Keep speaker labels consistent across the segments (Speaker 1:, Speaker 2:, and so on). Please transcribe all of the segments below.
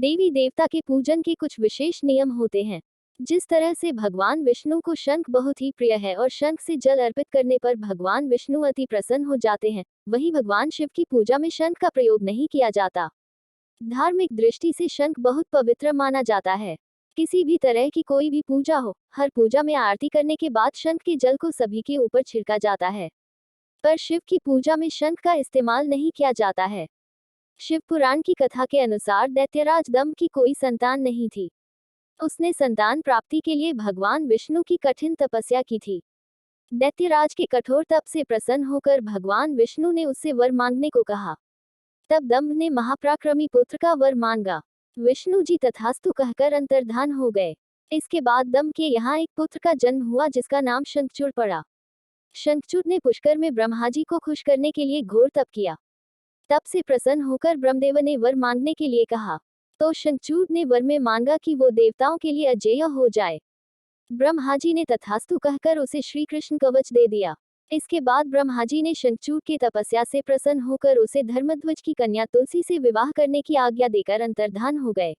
Speaker 1: देवी देवता के पूजन के कुछ विशेष नियम होते हैं। जिस तरह से भगवान विष्णु को शंख बहुत ही प्रिय है और शंख से जल अर्पित करने पर भगवान विष्णु अति प्रसन्न हो जाते हैं, वहीं भगवान शिव की पूजा में शंख का प्रयोग नहीं किया जाता। धार्मिक दृष्टि से शंख बहुत पवित्र माना जाता है। किसी भी तरह की कोई भी पूजा हो, हर पूजा में आरती करने के बाद शंख के जल को सभी के ऊपर छिड़का जाता है। पर शिव की पूजा में शंख का इस्तेमाल नहीं किया जाता है। शिव पुराण की कथा के अनुसार दैत्यराज दंभ की कोई संतान नहीं थी। उसने संतान प्राप्ति के लिए भगवान विष्णु की कठिन तपस्या की थी। दैत्यराज के कठोर तप से प्रसन्न होकर भगवान विष्णु ने उससे वर मांगने को कहा। तब दंभ ने महापराक्रमी पुत्र का वर मांगा। विष्णु जी तथास्तु कहकर अंतर्धान हो गए। इसके बाद दंभ के यहाँ एक पुत्र का जन्म हुआ जिसका नाम शंखचूड़ पड़ा। शंखचूड़ ने पुष्कर में ब्रह्मा जी को खुश करने के लिए घोर तप किया। तप से प्रसन्न होकर ब्रह्मदेव ने वर मांगने के लिए कहा, तो शंखचूड़ ने वर में मांगा कि वो देवताओं के लिए अजेय हो जाए। ब्रह्मा जी ने तथास्तु कहकर उसे श्री कृष्ण कवच दे दिया। इसके बाद ब्रह्मा जी ने शंखचूड़ की तपस्या से प्रसन्न होकर उसे धर्मध्वज की कन्या तुलसी से विवाह करने की आज्ञा देकर अंतर्धान हो गए।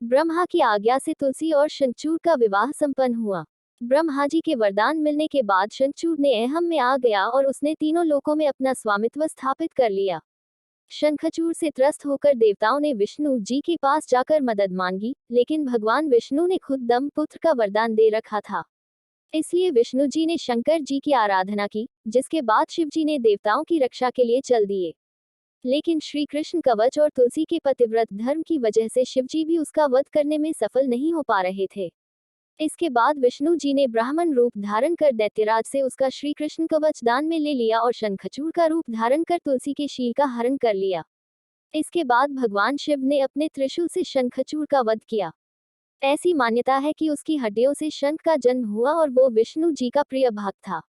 Speaker 1: ब्रह्मा की आज्ञा से तुलसी और शंखचूड़ का विवाह संपन्न हुआ। ब्रह्मा जी के वरदान मिलने के बाद शंखचूड़ ने अहम में आ गया और उसने तीनों लोकों में अपना स्वामित्व स्थापित कर लिया। शंखचूड़ से त्रस्त होकर देवताओं ने विष्णु जी के पास जाकर मदद मांगी, लेकिन भगवान विष्णु ने खुद दंभ पुत्र का वरदान दे रखा था। इसलिए विष्णु जी ने शंकर जी की आराधना की, जिसके बाद शिव जी ने देवताओं की रक्षा के लिए चल दिए। लेकिन श्री कृष्ण कवच और तुलसी के पतिव्रत धर्म की वजह से शिव जी भी उसका वध करने में सफल नहीं हो पा रहे थे। इसके बाद विष्णु जी ने ब्राह्मण रूप धारण कर दैत्यराज से उसका श्री कृष्ण कवच दान में ले लिया और शंखचूड़ का रूप धारण कर तुलसी के शील का हरण कर लिया। इसके बाद भगवान शिव ने अपने त्रिशूल से शंखचूड़ का वध किया। ऐसी मान्यता है कि उसकी हड्डियों से शंख का जन्म हुआ और वो विष्णु जी का प्रिय भक्त था।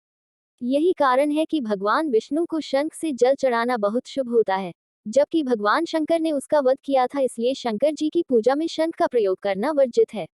Speaker 1: यही कारण है कि भगवान विष्णु को शंख से जल चढ़ाना बहुत शुभ होता है। जबकि भगवान शंकर ने उसका वध किया था, इसलिए शंकर जी की पूजा में शंख का प्रयोग करना वर्जित है।